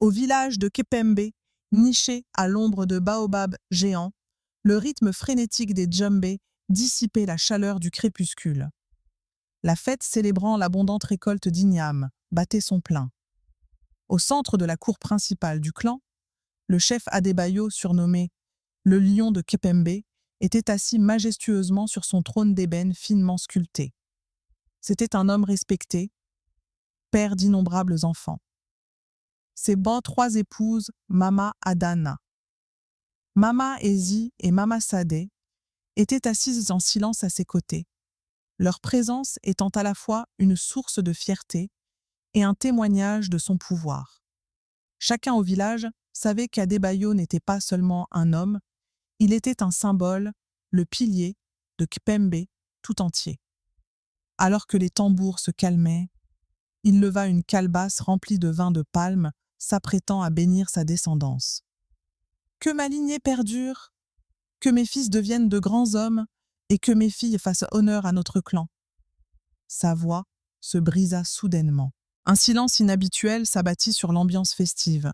Au village de Kepembe, niché à l'ombre de baobabs géants, le rythme frénétique des djembés dissipait la chaleur du crépuscule. La fête célébrant l'abondante récolte d'igname battait son plein. Au centre de la cour principale du clan, le chef Adebayo, surnommé le lion de Kepembe, était assis majestueusement sur son trône d'ébène finement sculpté. C'était un homme respecté, père d'innombrables enfants. Ses trois épouses, Mama Adana, Mama Ezi et Mama Sadeh, étaient assises en silence à ses côtés, leur présence étant à la fois une source de fierté et un témoignage de son pouvoir. Chacun au village savait qu'Adebayo n'était pas seulement un homme, il était un symbole, le pilier de Kpembe tout entier. Alors que les tambours se calmaient, il leva une calebasse remplie de vin de palme, s'apprêtant à bénir sa descendance. « Que ma lignée perdure, que mes fils deviennent de grands hommes et que mes filles fassent honneur à notre clan. » Sa voix se brisa soudainement. Un silence inhabituel s'abattit sur l'ambiance festive.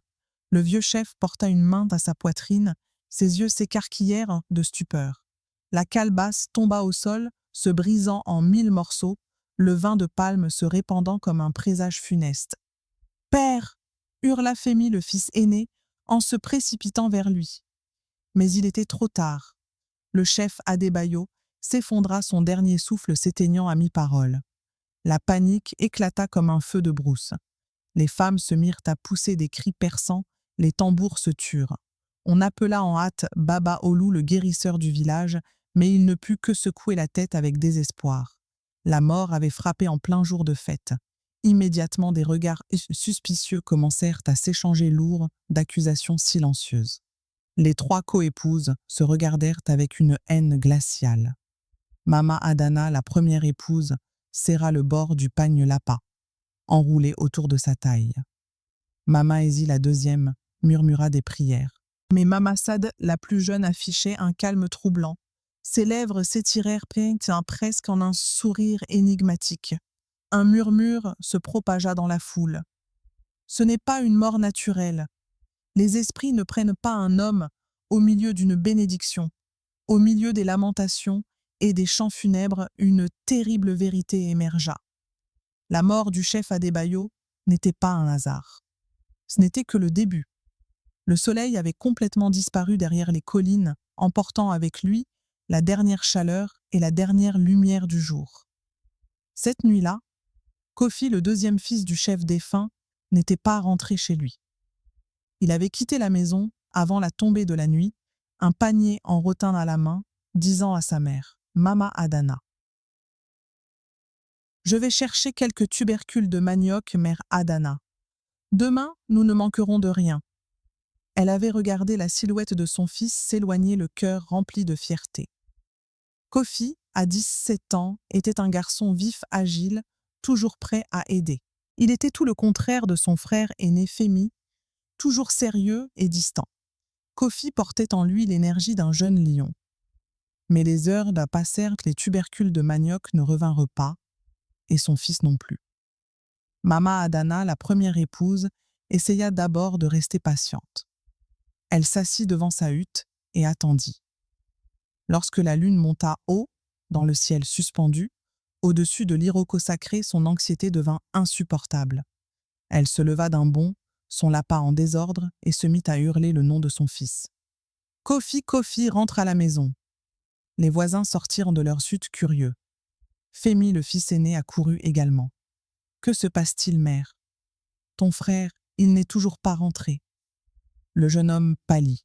Le vieux chef porta une main à sa poitrine, ses yeux s'écarquillèrent de stupeur. La calebasse tomba au sol, se brisant en 1000 morceaux, le vin de palme se répandant comme un présage funeste. « Père !» hurla Femi, le fils aîné, en se précipitant vers lui. Mais il était trop tard. Le chef Adebayo s'effondra, son dernier souffle s'éteignant à mi-parole. La panique éclata comme un feu de brousse. Les femmes se mirent à pousser des cris perçants, les tambours se turent. On appela en hâte Baba Olu, le guérisseur du village, mais il ne put que secouer la tête avec désespoir. La mort avait frappé en plein jour de fête. Immédiatement, des regards suspicieux commencèrent à s'échanger lourds d'accusations silencieuses. Les trois coépouses se regardèrent avec une haine glaciale. Mama Adana, la première épouse, serra le bord du pagne lapa, enroulé autour de sa taille. Mama Ezi, la deuxième, murmura des prières. Mais Mama Sad, la plus jeune, affichait un calme troublant. Ses lèvres s'étirèrent presque en un sourire énigmatique. Un murmure se propagea dans la foule. Ce n'est pas une mort naturelle. Les esprits ne prennent pas un homme au milieu d'une bénédiction. Au milieu des lamentations et des chants funèbres, une terrible vérité émergea. La mort du chef Adebayo n'était pas un hasard. Ce n'était que le début. Le soleil avait complètement disparu derrière les collines, emportant avec lui la dernière chaleur et la dernière lumière du jour. Cette nuit-là, Kofi, le deuxième fils du chef défunt, n'était pas rentré chez lui. Il avait quitté la maison avant la tombée de la nuit, un panier en rotin à la main, disant à sa mère, Mama Adana. « Je vais chercher quelques tubercules de manioc, mère Adana. Demain, nous ne manquerons de rien. » Elle avait regardé la silhouette de son fils s'éloigner, le cœur rempli de fierté. Kofi, à 17 ans, était un garçon vif, agile, toujours prêt à aider. Il était tout le contraire de son frère aîné Femi, toujours sérieux et distant. Kofi portait en lui l'énergie d'un jeune lion. Mais les heures passèrent, les tubercules de manioc ne revinrent pas, et son fils non plus. Mama Adana, la première épouse, essaya d'abord de rester patiente. Elle s'assit devant sa hutte et attendit. Lorsque la lune monta haut, dans le ciel suspendu, au-dessus de l'Iroko sacré, son anxiété devint insupportable. Elle se leva d'un bond, son lapin en désordre, et se mit à hurler le nom de son fils. « Kofi, Kofi, rentre à la maison !» Les voisins sortirent de leur hutte curieux. Femi, le fils aîné, accourut également. « Que se passe-t-il, mère ? Ton frère, il n'est toujours pas rentré. » Le jeune homme pâlit.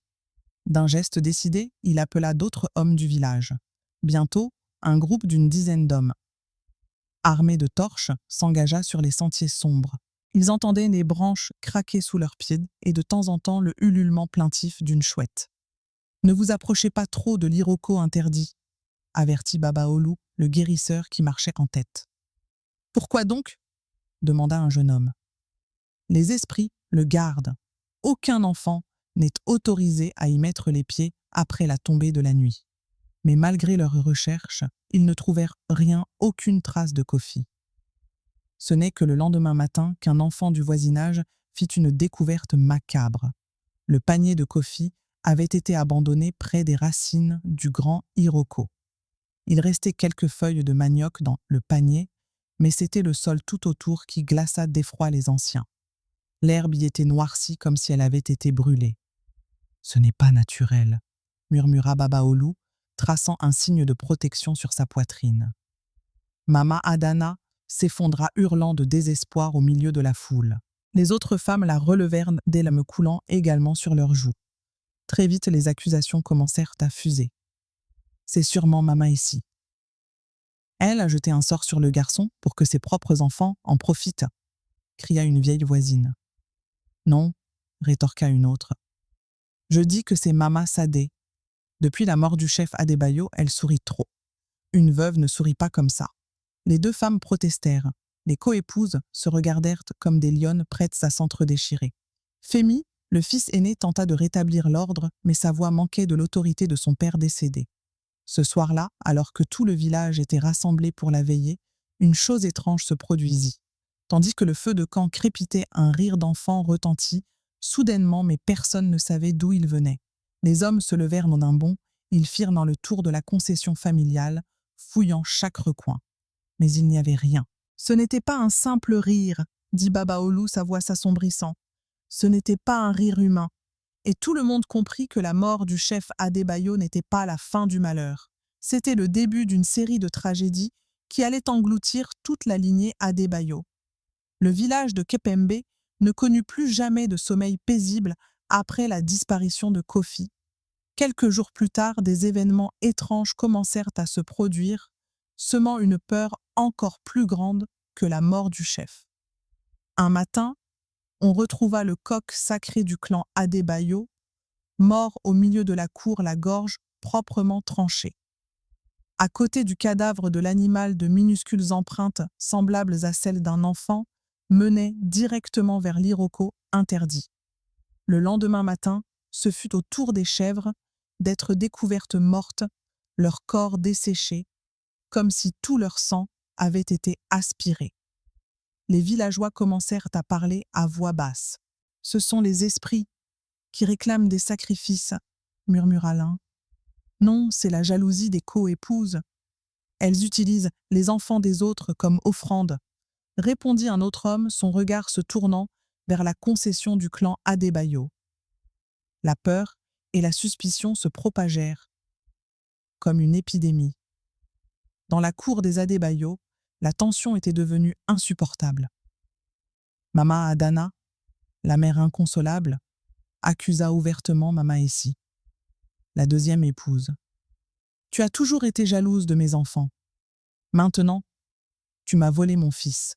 D'un geste décidé, il appela d'autres hommes du village. Bientôt, un groupe d'une dizaine d'hommes, armés de torches, s'engagea sur les sentiers sombres. Ils entendaient les branches craquer sous leurs pieds et de temps en temps le ululement plaintif d'une chouette. « Ne vous approchez pas trop de l'Iroko interdit », avertit Baba Olu, le guérisseur qui marchait en tête. « Pourquoi donc ?» demanda un jeune homme. « Les esprits le gardent. Aucun enfant n'est autorisé à y mettre les pieds après la tombée de la nuit. » Mais malgré leurs recherches, ils ne trouvèrent rien, aucune trace de Kofi. Ce n'est que le lendemain matin qu'un enfant du voisinage fit une découverte macabre. Le panier de Kofi avait été abandonné près des racines du grand Iroko. Il restait quelques feuilles de manioc dans le panier, mais c'était le sol tout autour qui glaça d'effroi les anciens. L'herbe y était noircie comme si elle avait été brûlée. « Ce n'est pas naturel », murmura Baba Olu, traçant un signe de protection sur sa poitrine. Mama Adana s'effondra hurlant de désespoir au milieu de la foule. Les autres femmes la relevèrent des larmes coulant également sur leurs joues. Très vite, les accusations commencèrent à fuser. « C'est sûrement Mama ici. Elle a jeté un sort sur le garçon pour que ses propres enfants en profitent, » cria une vieille voisine. « Non, » rétorqua une autre. « Je dis que c'est Mama Sadé. Depuis la mort du chef Adebayo, elle sourit trop. Une veuve ne sourit pas comme ça. » Les deux femmes protestèrent. Les coépouses se regardèrent comme des lionnes prêtes à s'entre-déchirer. Femi, le fils aîné, tenta de rétablir l'ordre, mais sa voix manquait de l'autorité de son père décédé. Ce soir-là, alors que tout le village était rassemblé pour la veillée, une chose étrange se produisit. Tandis que le feu de camp crépitait, un rire d'enfant retentit, soudainement, mais personne ne savait d'où il venait. Les hommes se levèrent d'un bond, ils firent dans le tour de la concession familiale, fouillant chaque recoin. Mais il n'y avait rien. « Ce n'était pas un simple rire, » dit Baba Olu, sa voix s'assombrissant. « Ce n'était pas un rire humain. » Et tout le monde comprit que la mort du chef Adebayo n'était pas la fin du malheur. C'était le début d'une série de tragédies qui allait engloutir toute la lignée Adebayo. Le village de Kepembe ne connut plus jamais de sommeil paisible après la disparition de Kofi. Quelques jours plus tard, des événements étranges commencèrent à se produire, semant une peur encore plus grande que la mort du chef. Un matin, on retrouva le coq sacré du clan Adebayo, mort au milieu de la cour, la gorge proprement tranchée. À côté du cadavre de l'animal, de minuscules empreintes semblables à celles d'un enfant menaient directement vers l'Iroko interdit. Le lendemain matin, ce fut au tour des chèvres d'être découvertes mortes, leur corps desséché, comme si tout leur sang avait été aspiré. Les villageois commencèrent à parler à voix basse. « Ce sont les esprits qui réclament des sacrifices, » murmura l'un. « Non, c'est la jalousie des coépouses. Elles utilisent les enfants des autres comme offrandes, » répondit un autre homme, son regard se tournant vers la concession du clan Adebayo. La peur et la suspicion se propagèrent comme une épidémie. Dans la cour des Adebayo, la tension était devenue insupportable. Mama Adana, la mère inconsolable, accusa ouvertement Mama Essi, la deuxième épouse. « Tu as toujours été jalouse de mes enfants. Maintenant, tu m'as volé mon fils. »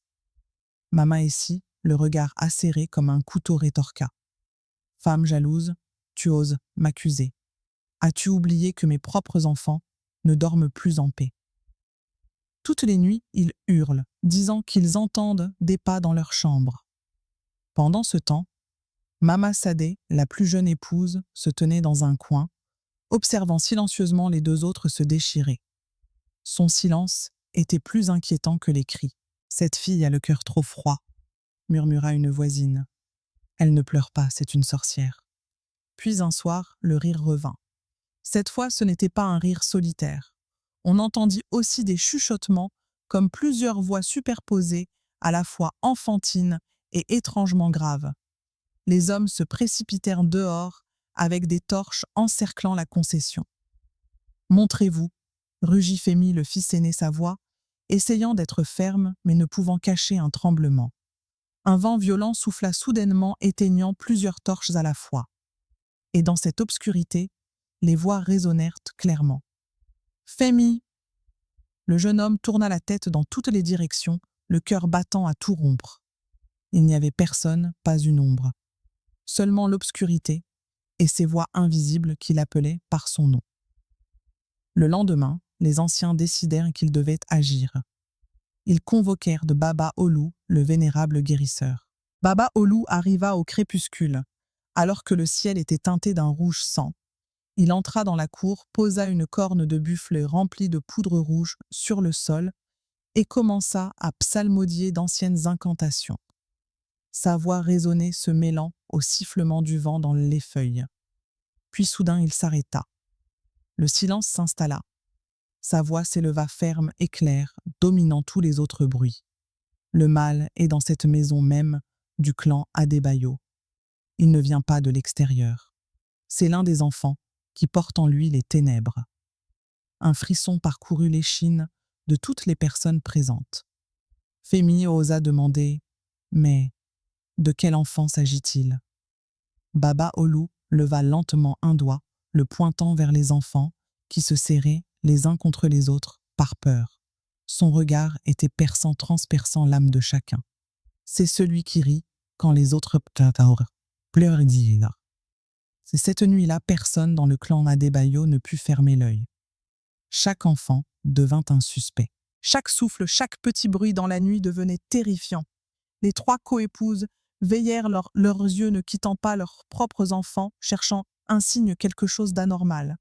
Mama Essi, le regard acéré comme un couteau, rétorqua. « Femme jalouse, tu oses m'accuser. As-tu oublié que mes propres enfants ne dorment plus en paix? » Toutes les nuits, ils hurlent, disant qu'ils entendent des pas dans leur chambre. Pendant ce temps, Mama Sadé, la plus jeune épouse, se tenait dans un coin, observant silencieusement les deux autres se déchirer. Son silence était plus inquiétant que les cris. « Cette fille a le cœur trop froid, » murmura une voisine. « Elle ne pleure pas, c'est une sorcière. » Puis un soir, le rire revint. Cette fois, ce n'était pas un rire solitaire. On entendit aussi des chuchotements, comme plusieurs voix superposées, à la fois enfantines et étrangement graves. Les hommes se précipitèrent dehors, avec des torches encerclant la concession. « Montrez-vous » rugit Femi, le fils aîné, sa voix, essayant d'être ferme, mais ne pouvant cacher un tremblement. Un vent violent souffla soudainement, éteignant plusieurs torches à la fois. Et dans cette obscurité, les voix résonnèrent clairement. « Femi !» Le jeune homme tourna la tête dans toutes les directions, le cœur battant à tout rompre. Il n'y avait personne, pas une ombre. Seulement l'obscurité et ces voix invisibles qui l'appelaient par son nom. Le lendemain, les anciens décidèrent qu'ils devaient agir. Ils convoquèrent de Baba Olu, le vénérable guérisseur. Baba Olu arriva au crépuscule, alors que le ciel était teinté d'un rouge sang. Il entra dans la cour, posa une corne de buffle remplie de poudre rouge sur le sol et commença à psalmodier d'anciennes incantations. sa voix résonnait se mêlant au sifflement du vent dans les feuilles. Puis soudain il s'arrêta. Le silence s'installa. Sa voix s'éleva ferme et claire, dominant tous les autres bruits. Le mal est dans cette maison même du clan Adebayo. Il ne vient pas de l'extérieur. C'est l'un des enfants qui porte en lui les ténèbres. Un frisson parcourut l'échine de toutes les personnes présentes. Femi osa demander « Mais de quel enfant s'agit-il » Baba Olu leva lentement un doigt, le pointant vers les enfants qui se serraient les uns contre les autres par peur. Son regard était transperçant l'âme de chacun. C'est celui qui rit quand les autres pleurent. C'est cette nuit-là, personne dans le clan Adebayo ne put fermer l'œil. Chaque enfant devint un suspect. Chaque souffle, chaque petit bruit dans la nuit devenait terrifiant. Les trois coépouses veillèrent leurs yeux ne quittant pas leurs propres enfants, cherchant un signe quelque chose d'anormal.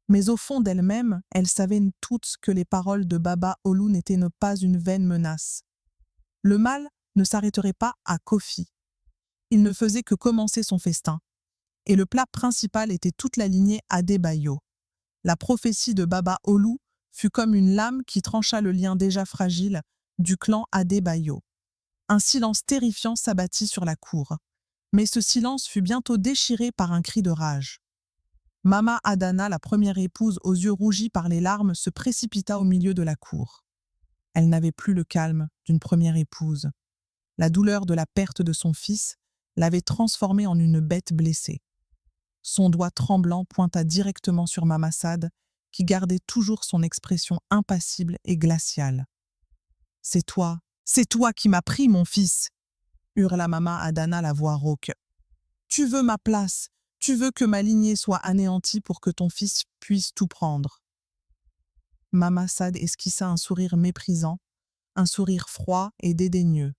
Mais au fond d'elles-mêmes, elles savaient toutes que les paroles de Baba Olu n'étaient pas une vaine menace. Le mal ne s'arrêterait pas à Kofi. Il ne faisait que commencer son festin. Et le plat principal était toute la lignée Adebayo. La prophétie de Baba Olu fut comme une lame qui trancha le lien déjà fragile du clan Adebayo. Un silence terrifiant s'abattit sur la cour. Mais ce silence fut bientôt déchiré par un cri de rage. Mama Adana, la première épouse aux yeux rougis par les larmes, se précipita au milieu de la cour. Elle n'avait plus le calme d'une première épouse. La douleur de la perte de son fils l'avait transformée en une bête blessée. Son doigt tremblant pointa directement sur Mama Sad, qui gardait toujours son expression impassible et glaciale. « C'est toi qui m'as pris, mon fils !» hurla Mama Adana, la voix rauque. « Tu veux ma place, tu veux que ma lignée soit anéantie pour que ton fils puisse tout prendre. » Mama Sad esquissa un sourire méprisant, un sourire froid et dédaigneux.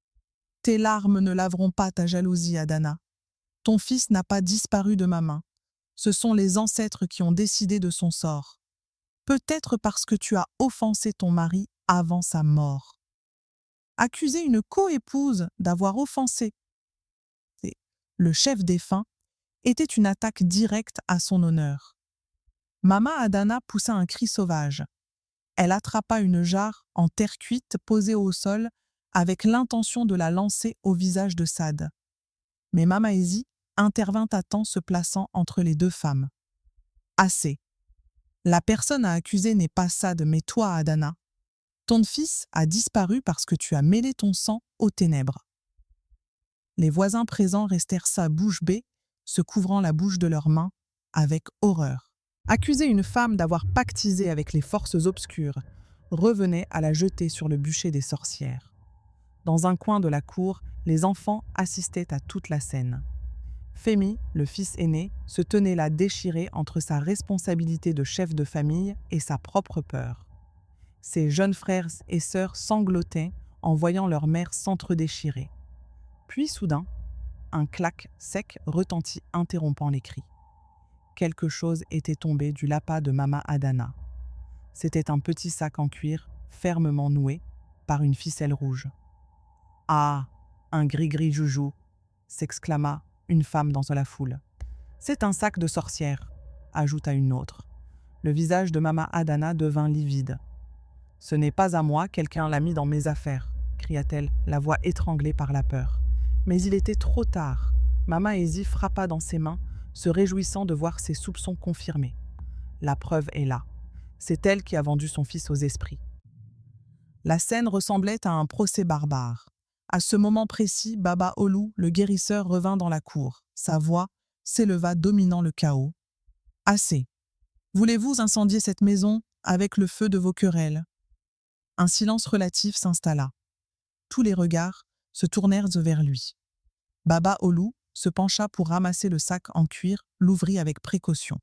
« Tes larmes ne laveront pas ta jalousie, Adana. Ton fils n'a pas disparu de ma main. Ce sont les ancêtres qui ont décidé de son sort. Peut-être parce que tu as offensé ton mari avant sa mort. » Accuser une coépouse d'avoir offensé le chef défunt était une attaque directe à son honneur. Mama Adana poussa un cri sauvage. Elle attrapa une jarre en terre cuite posée au sol avec l'intention de la lancer au visage de Sad. Mais Mama Ezi intervint à temps, se plaçant entre les deux femmes. « Assez. La personne à accuser n'est pas Sad, mais toi, Adana. Ton fils a disparu parce que tu as mêlé ton sang aux ténèbres. » Les voisins présents restèrent bouche bée, se couvrant la bouche de leurs mains, avec horreur. Accuser une femme d'avoir pactisé avec les forces obscures revenait à la jeter sur le bûcher des sorcières. Dans un coin de la cour, les enfants assistaient à toute la scène. Femi, le fils aîné, se tenait là déchiré entre sa responsabilité de chef de famille et sa propre peur. Ses jeunes frères et sœurs sanglotaient en voyant leur mère s'entre-déchirer. Puis soudain, un clac sec retentit interrompant les cris. Quelque chose était tombé du lapin de Mama Adana. C'était un petit sac en cuir fermement noué par une ficelle rouge. « Ah, un gris-gris joujou !» s'exclama une femme dans la foule. « C'est un sac de sorcière !» ajouta une autre. Le visage de Mama Adana devint livide. « Ce n'est pas à moi, quelqu'un l'a mis dans mes affaires !» cria-t-elle, la voix étranglée par la peur. Mais il était trop tard. Mama Ezi frappa dans ses mains, se réjouissant de voir ses soupçons confirmés. La preuve est là. C'est elle qui a vendu son fils aux esprits. La scène ressemblait à un procès barbare. À ce moment précis, Baba Olu, le guérisseur, revint dans la cour. Sa voix s'éleva dominant le chaos. « Assez. Voulez-vous incendier cette maison avec le feu de vos querelles ?» Un silence relatif s'installa. Tous les regards se tournèrent vers lui. Baba Olu se pencha pour ramasser le sac en cuir, l'ouvrit avec précaution.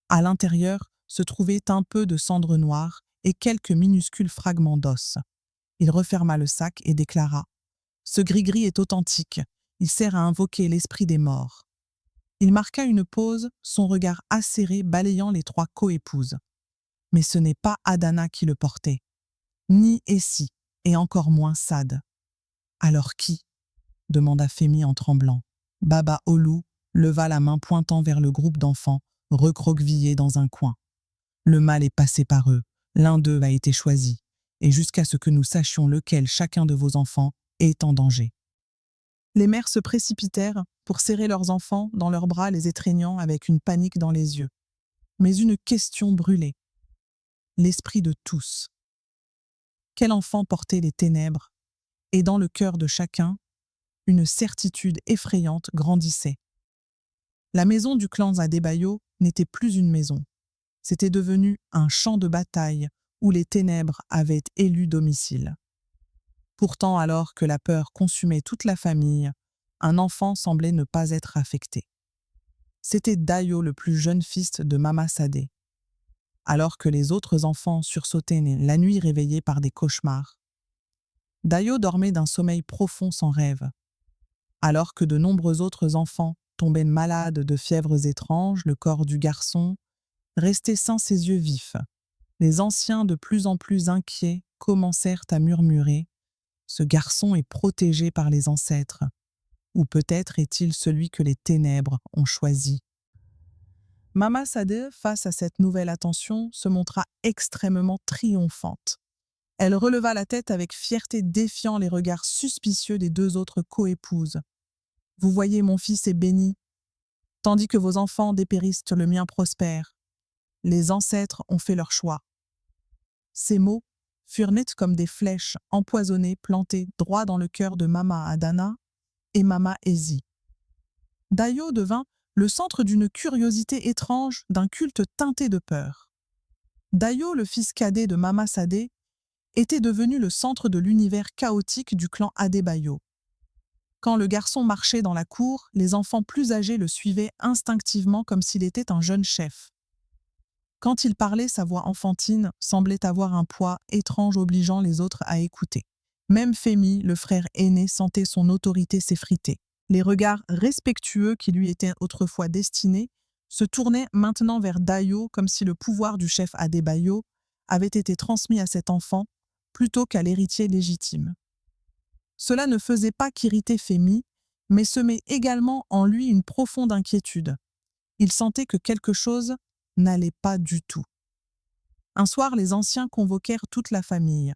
À l'intérieur se trouvait un peu de cendre noire et quelques minuscules fragments d'os. Il referma le sac et déclara « Ce gris-gris est authentique, il sert à invoquer l'esprit des morts. » Il marqua une pause, son regard acéré balayant les trois coépouses. Mais ce n'est pas Adana qui le portait, ni Essie, et encore moins Sad. Alors qui ? demanda Femi en tremblant. Baba Olu leva la main pointant vers le groupe d'enfants, recroquevillés dans un coin. Le mal est passé par eux, l'un d'eux a été choisi, et jusqu'à ce que nous sachions lequel chacun de vos enfants est en danger. Les mères se précipitèrent pour serrer leurs enfants dans leurs bras, les étreignant avec une panique dans les yeux. Mais une question brûlait. L'esprit de tous. Quel enfant portait les ténèbres? Et dans le cœur de chacun, une certitude effrayante grandissait. La maison du clan Adebayo n'était plus une maison. C'était devenu un champ de bataille où les ténèbres avaient élu domicile. Pourtant, alors que la peur consumait toute la famille, un enfant semblait ne pas être affecté. C'était Dayo, le plus jeune fils de Mama Sadé. Alors que les autres enfants sursautaient la nuit réveillés par des cauchemars, Dayo dormait d'un sommeil profond sans rêve. Alors que de nombreux autres enfants tombaient malades de fièvres étranges, le corps du garçon restait sans ses yeux vifs. Les anciens, de plus en plus inquiets, commencèrent à murmurer « Ce garçon est protégé par les ancêtres. Ou peut-être est-il celui que les ténèbres ont choisi. » Mama Sadé, face à cette nouvelle attention, se montra extrêmement triomphante. Elle releva la tête avec fierté, défiant les regards suspicieux des deux autres coépouses. « Vous voyez, mon fils est béni. Tandis que vos enfants dépérissent, le mien prospère. Les ancêtres ont fait leur choix. » Ces mots furent nets comme des flèches empoisonnées plantées droit dans le cœur de Mama Adana et Mama Ezi. Dayo devint le centre d'une curiosité étrange, d'un culte teinté de peur. Dayo, le fils cadet de Mama Sadé, était devenu le centre de l'univers chaotique du clan Adebayo. Quand le garçon marchait dans la cour, les enfants plus âgés le suivaient instinctivement comme s'il était un jeune chef. Quand il parlait, sa voix enfantine semblait avoir un poids étrange obligeant les autres à écouter. Même Femi, le frère aîné, sentait son autorité s'effriter. Les regards respectueux qui lui étaient autrefois destinés se tournaient maintenant vers Dayo comme si le pouvoir du chef Adebayo avait été transmis à cet enfant plutôt qu'à l'héritier légitime. Cela ne faisait pas qu'irriter Femi, mais semait également en lui une profonde inquiétude. Il sentait que quelque chose n'allait pas du tout. Un soir, les anciens convoquèrent toute la famille.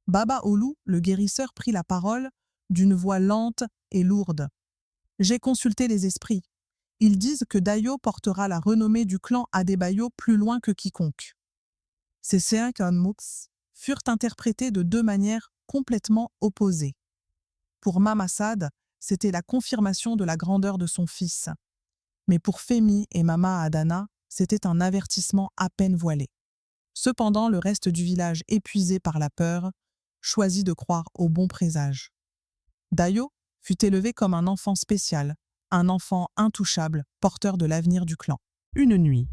Baba Olu, le guérisseur, prit la parole d'une voix lente et lourde. « J'ai consulté les esprits. Ils disent que Dayo portera la renommée du clan Adebayo plus loin que quiconque. » Ces cinq mots furent interprétés de deux manières complètement opposées. Pour Mama Sad, c'était la confirmation de la grandeur de son fils. Mais pour Femi et Mama Adana, c'était un avertissement à peine voilé. Cependant, le reste du village, épuisé par la peur, choisit de croire au bon présage. Dayo fut élevé comme un enfant spécial, un enfant intouchable, porteur de l'avenir du clan. Une nuit,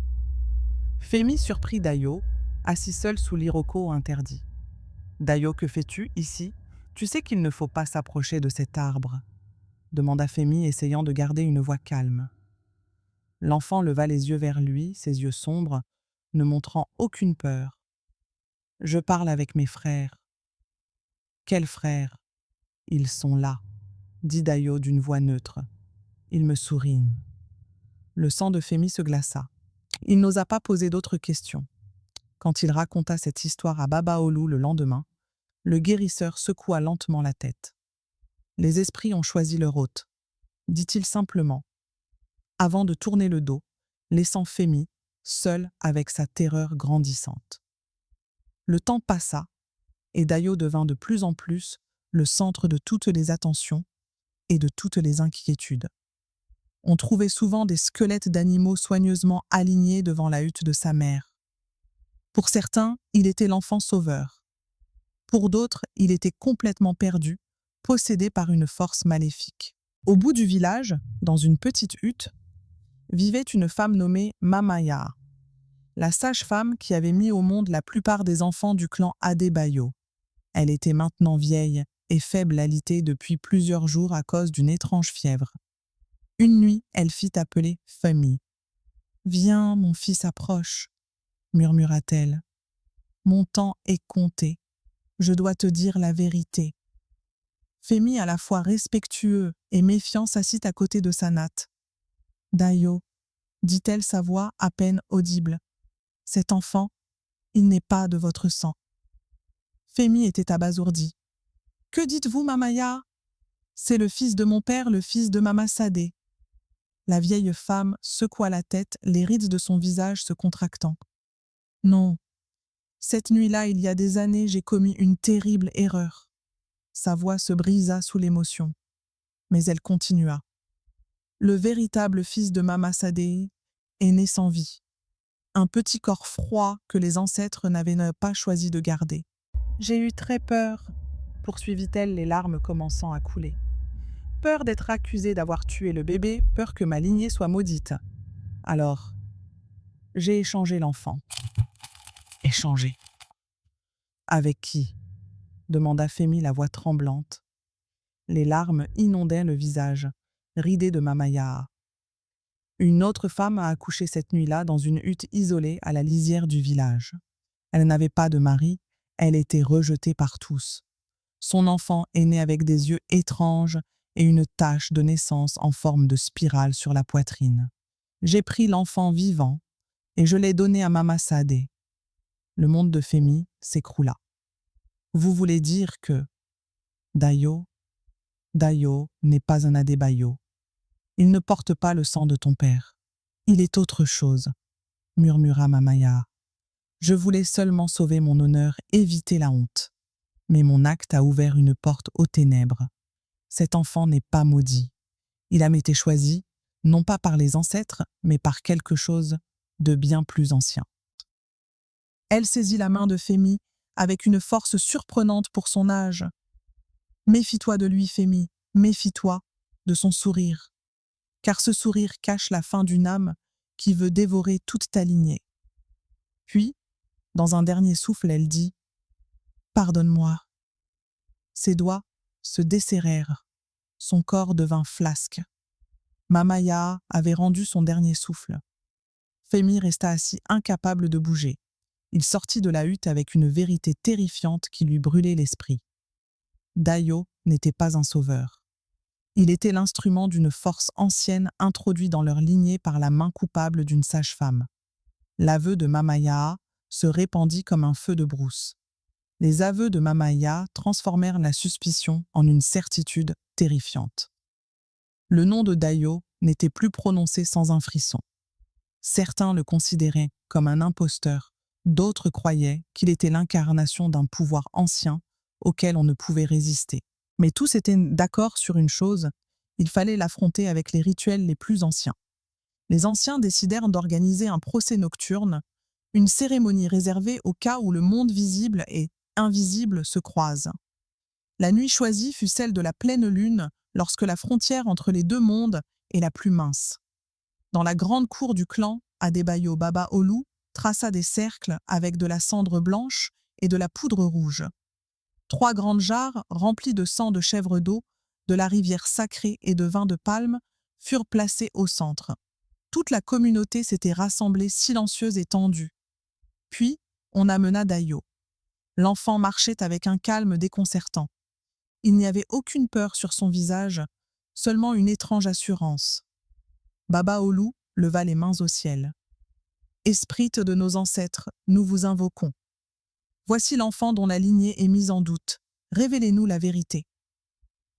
Femi surprit Dayo, assis seul sous l'iroko interdit. « Dayo, que fais-tu ici? Tu sais qu'il ne faut pas s'approcher de cet arbre » demanda Femi, essayant de garder une voix calme. L'enfant leva les yeux vers lui, ses yeux sombres, ne montrant aucune peur. « Je parle avec mes frères. »« Quels frères? Ils sont là, » dit Dayo d'une voix neutre. « Ils me sourient. » Le sang de Femi se glaça. Il n'osa pas poser d'autres questions. Quand il raconta cette histoire à Baba Olu le lendemain, le guérisseur secoua lentement la tête. « Les esprits ont choisi leur hôte, » dit-il simplement, avant de tourner le dos, laissant Femi seul avec sa terreur grandissante. Le temps passa, et Dayo devint de plus en plus le centre de toutes les attentions et de toutes les inquiétudes. On trouvait souvent des squelettes d'animaux soigneusement alignés devant la hutte de sa mère. Pour certains, il était l'enfant sauveur. Pour d'autres, il était complètement perdu, possédé par une force maléfique. Au bout du village, dans une petite hutte, vivait une femme nommée Mamaya, la sage-femme qui avait mis au monde la plupart des enfants du clan Adebayo. Elle était maintenant vieille et faible alitée depuis plusieurs jours à cause d'une étrange fièvre. Une nuit, elle fit appeler Femi. « Viens, mon fils approche, » murmura-t-elle. « Mon temps est compté. Je dois te dire la vérité. » Femi, à la fois respectueux et méfiant, s'assit à côté de sa natte. « Dayo, dit-elle, sa voix à peine audible. Cet enfant, il n'est pas de votre sang. » Femi était abasourdi. « Que dites-vous, Mamaya ? C'est le fils de mon père, le fils de Mama Sadé. » La vieille femme secoua la tête, les rides de son visage se contractant. « Non, cette nuit-là, il y a des années, j'ai commis une terrible erreur. » Sa voix se brisa sous l'émotion, mais elle continua. « Le véritable fils de Mama Sadé est né sans vie. Un petit corps froid que les ancêtres n'avaient pas choisi de garder. J'ai eu très peur, poursuivit-elle, les larmes commençant à couler. Peur d'être accusée d'avoir tué le bébé, peur que ma lignée soit maudite. Alors, j'ai échangé l'enfant. » Échangé. Avec qui ? Demanda Femi, la voix tremblante. Les larmes inondaient le visage, ridé de Mamaya. Une autre femme a accouché cette nuit-là dans une hutte isolée à la lisière du village. Elle n'avait pas de mari, elle était rejetée par tous. Son enfant est né avec des yeux étranges et une tache de naissance en forme de spirale sur la poitrine. J'ai pris l'enfant vivant et je l'ai donné à Mama Sadé. Le monde de Femi s'écroula. Vous voulez dire que Dayo n'est pas un Adébayo. Il ne porte pas le sang de ton père. Il est autre chose, murmura Mamaya. Je voulais seulement sauver mon honneur, éviter la honte. Mais mon acte a ouvert une porte aux ténèbres. Cet enfant n'est pas maudit. Il a été choisi, non pas par les ancêtres, mais par quelque chose de bien plus ancien. Elle saisit la main de Femi avec une force surprenante pour son âge. Méfie-toi de lui, Femi, méfie-toi de son sourire, car ce sourire cache la faim d'une âme qui veut dévorer toute ta lignée. Puis, dans un dernier souffle, elle dit « Pardonne-moi ». Ses doigts se desserrèrent, son corps devint flasque. Mamaya avait rendu son dernier souffle. Femi resta assis incapable de bouger. Il sortit de la hutte avec une vérité terrifiante qui lui brûlait l'esprit. Dayo n'était pas un sauveur. Il était l'instrument d'une force ancienne introduite dans leur lignée par la main coupable d'une sage-femme. L'aveu de Mamaya se répandit comme un feu de brousse. Les aveux de Mamaya transformèrent la suspicion en une certitude terrifiante. Le nom de Dayo n'était plus prononcé sans un frisson. Certains le considéraient comme un imposteur, d'autres croyaient qu'il était l'incarnation d'un pouvoir ancien auquel on ne pouvait résister. Mais tous étaient d'accord sur une chose, il fallait l'affronter avec les rituels les plus anciens. Les anciens décidèrent d'organiser un procès nocturne, une cérémonie réservée au cas où le monde visible et invisible se croisent. La nuit choisie fut celle de la pleine lune, lorsque la frontière entre les deux mondes est la plus mince. Dans la grande cour du clan, Adébayo Baba Olu traça des cercles avec de la cendre blanche et de la poudre rouge. 3 grandes jarres remplies de sang de chèvre d'eau, de la rivière sacrée et de vin de palme furent placées au centre. Toute la communauté s'était rassemblée silencieuse et tendue. Puis, on amena Dayo. L'enfant marchait avec un calme déconcertant. Il n'y avait aucune peur sur son visage, seulement une étrange assurance. Baba Olu leva les mains au ciel. « Esprite de nos ancêtres, nous vous invoquons. Voici l'enfant dont la lignée est mise en doute. Révélez-nous la vérité. »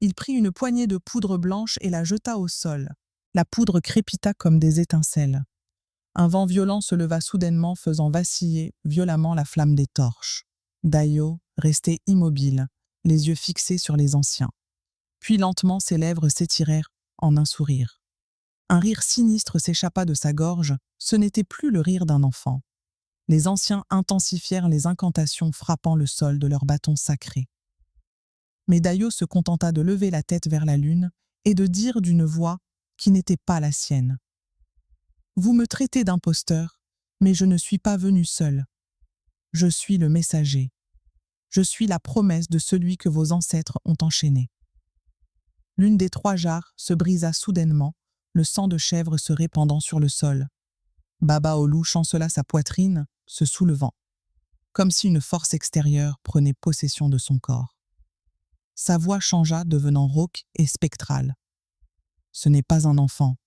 Il prit une poignée de poudre blanche et la jeta au sol. La poudre crépita comme des étincelles. Un vent violent se leva soudainement, faisant vaciller violemment la flamme des torches. Dayo restait immobile, les yeux fixés sur les anciens. Puis lentement, ses lèvres s'étirèrent en un sourire. Un rire sinistre s'échappa de sa gorge, ce n'était plus le rire d'un enfant. Les anciens intensifièrent les incantations frappant le sol de leurs bâtons sacrés. Mais Dayo se contenta de lever la tête vers la lune et de dire d'une voix qui n'était pas la sienne. « Vous me traitez d'imposteur, mais je ne suis pas venu seul. Je suis le messager. Je suis la promesse de celui que vos ancêtres ont enchaîné. » L'une des 3 jarres se brisa soudainement, le sang de chèvre se répandant sur le sol. Baba Olu chancela sa poitrine, se soulevant, comme si une force extérieure prenait possession de son corps. Sa voix changea, devenant rauque et spectrale. Ce n'est pas un enfant,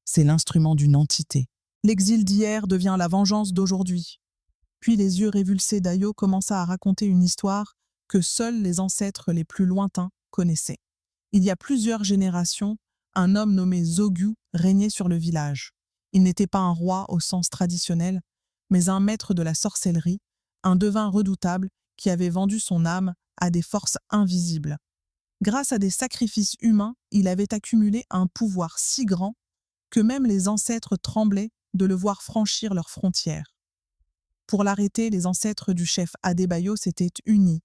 c'est l'instrument d'une entité. L'exil d'hier devient la vengeance d'aujourd'hui. Puis les yeux révulsés d'Ayo commença à raconter une histoire que seuls les ancêtres les plus lointains connaissaient. Il y a plusieurs générations, un homme nommé Zogu régnait sur le village. Il n'était pas un roi au sens traditionnel, mais un maître de la sorcellerie, un devin redoutable qui avait vendu son âme à des forces invisibles. Grâce à des sacrifices humains, il avait accumulé un pouvoir si grand que même les ancêtres tremblaient de le voir franchir leurs frontières. Pour l'arrêter, les ancêtres du chef Adebayo s'étaient unis.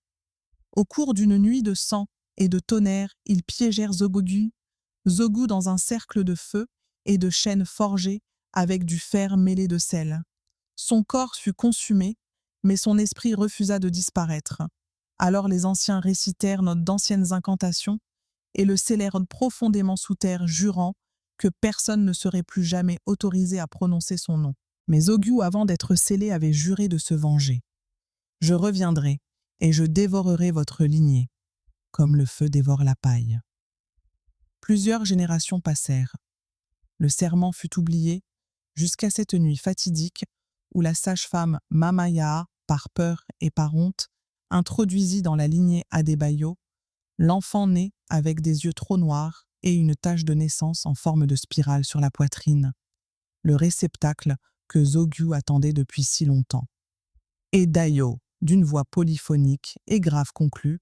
Au cours d'une nuit de sang et de tonnerre, ils piégèrent Zogu dans un cercle de feu et de chaînes forgées avec du fer mêlé de sel. Son corps fut consumé, mais son esprit refusa de disparaître. Alors les anciens récitèrent d'anciennes incantations et le scellèrent profondément sous terre, jurant que personne ne serait plus jamais autorisé à prononcer son nom. Mais Zogu, avant d'être scellé, avait juré de se venger. « Je reviendrai, et je dévorerai votre lignée, comme le feu dévore la paille. » Plusieurs générations passèrent. Le serment fut oublié, jusqu'à cette nuit fatidique où la sage-femme Mama-Yaa, par peur et par honte, introduisit dans la lignée Adebayo l'enfant né avec des yeux trop noirs et une tache de naissance en forme de spirale sur la poitrine, le réceptacle que Zogu attendait depuis si longtemps. Et Dayo, d'une voix polyphonique et grave, conclut :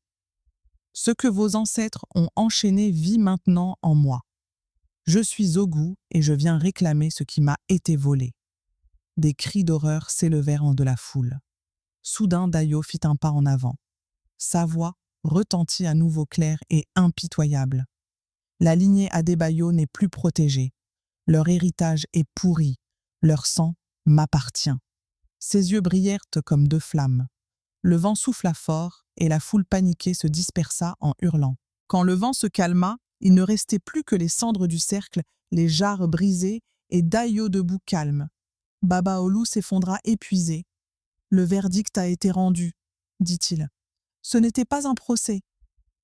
« Ce que vos ancêtres ont enchaîné vit maintenant en moi. Je suis Zogu et je viens réclamer ce qui m'a été volé. » Des cris d'horreur s'élevèrent de la foule. Soudain, Dayo fit un pas en avant. Sa voix retentit à nouveau claire et impitoyable. La lignée Adebayo n'est plus protégée. Leur héritage est pourri. Leur sang m'appartient. Ses yeux brillèrent comme deux flammes. Le vent souffla fort et la foule paniquée se dispersa en hurlant. Quand le vent se calma, il ne restait plus que les cendres du cercle, les jarres brisées et Dayo debout calme. Babaolu s'effondra épuisé. « Le verdict a été rendu, » dit-il. Ce n'était pas un procès,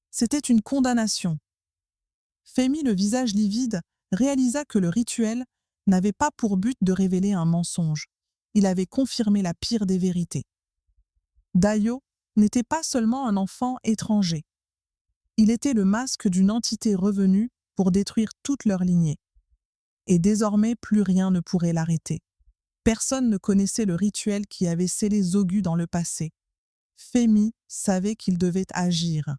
c'était une condamnation. Femi, le visage livide, réalisa que le rituel n'avait pas pour but de révéler un mensonge. Il avait confirmé la pire des vérités. Dayo n'était pas seulement un enfant étranger. Il était le masque d'une entité revenue pour détruire toute leur lignée. Et désormais, plus rien ne pourrait l'arrêter. Personne ne connaissait le rituel qui avait scellé Zogu dans le passé. Femi savait qu'il devait agir.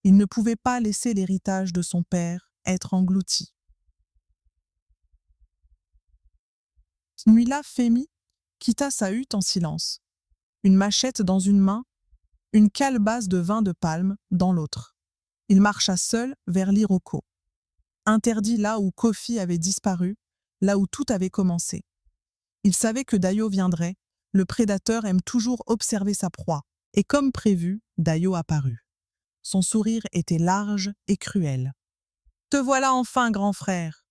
Il ne pouvait pas laisser l'héritage de son père être englouti. Cette nuit-là, Femi quitta sa hutte en silence. Une machette dans une main, une calebasse de vin de palme dans l'autre. Il marcha seul vers l'Iroko. Interdit là où Kofi avait disparu, là où tout avait commencé. Il savait que Dayo viendrait. Le prédateur aime toujours observer sa proie. Et comme prévu, Dayo apparut. Son sourire était large et cruel. « Te voilà enfin, grand frère.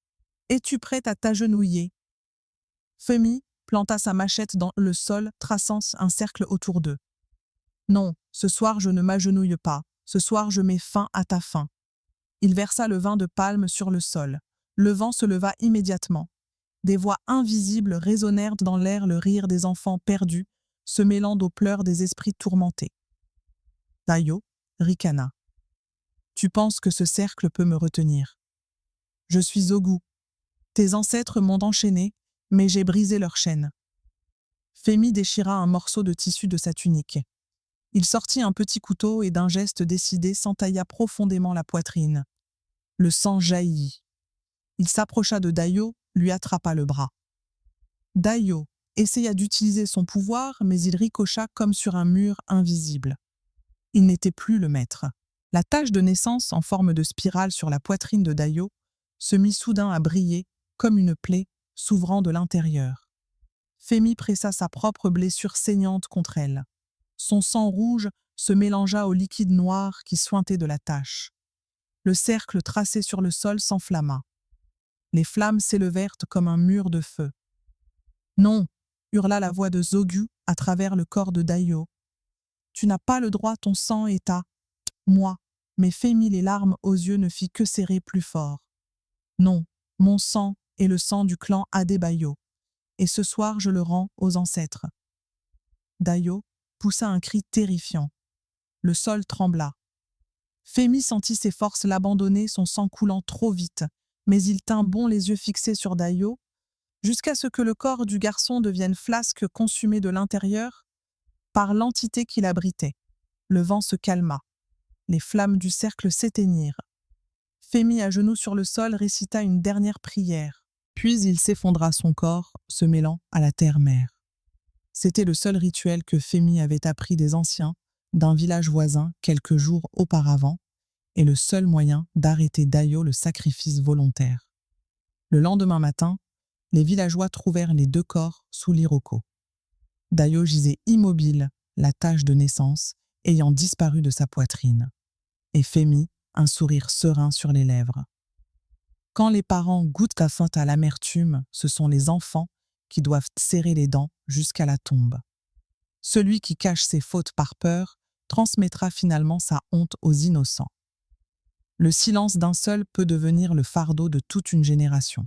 Es-tu prêt à t'agenouiller » Femi planta sa machette dans le sol, traçant un cercle autour d'eux. « Non, ce soir je ne m'agenouille pas. Ce soir je mets fin à ta faim. » Il versa le vin de palme sur le sol. Le vent se leva immédiatement. Des voix invisibles résonnèrent dans l'air, le rire des enfants perdus, se mêlant aux pleurs des esprits tourmentés. Dayo ricana. « Tu penses que ce cercle peut me retenir ? Je suis Zogu. Tes ancêtres m'ont enchaîné, mais j'ai brisé leurs chaînes. » Femi déchira un morceau de tissu de sa tunique. Il sortit un petit couteau et d'un geste décidé s'entailla profondément la poitrine. Le sang jaillit. Il s'approcha de Dayo, lui attrapa le bras. Dayo essaya d'utiliser son pouvoir, mais il ricocha comme sur un mur invisible. Il n'était plus le maître. La tache de naissance en forme de spirale sur la poitrine de Dayo se mit soudain à briller comme une plaie s'ouvrant de l'intérieur. Femi pressa sa propre blessure saignante contre elle. Son sang rouge se mélangea au liquide noir qui suintait de la tache. Le cercle tracé sur le sol s'enflamma. Les flammes s'élevèrent comme un mur de feu. « Non !» hurla la voix de Zogu à travers le corps de Dayo. « Tu n'as pas le droit, ton sang est à moi. » Mais Fémi, les larmes aux yeux, ne fit que serrer plus fort. Non, mon sang est le sang du clan Adébayo, et ce soir je le rends aux ancêtres. Dayo poussa un cri terrifiant. Le sol trembla. Fémi sentit ses forces l'abandonner, son sang coulant trop vite, mais il tint bon les yeux fixés sur Dayo, jusqu'à ce que le corps du garçon devienne flasque consumé de l'intérieur par l'entité qui l'abritait. Le vent se calma. Les flammes du cercle s'éteignirent. Fémi, à genoux sur le sol, récita une dernière prière. Puis il s'effondra son corps, se mêlant à la terre-mère. C'était le seul rituel que Fémi avait appris des anciens d'un village voisin quelques jours auparavant, et le seul moyen d'arrêter Dayo, le sacrifice volontaire. Le lendemain matin, les villageois trouvèrent les 2 corps sous l'Iroko. Dayo gisait immobile, la tache de naissance ayant disparu de sa poitrine. Et Fémi, un sourire serein sur les lèvres. Quand les parents goûtent à l'amertume, ce sont les enfants qui doivent serrer les dents jusqu'à la tombe. Celui qui cache ses fautes par peur transmettra finalement sa honte aux innocents. Le silence d'un seul peut devenir le fardeau de toute une génération.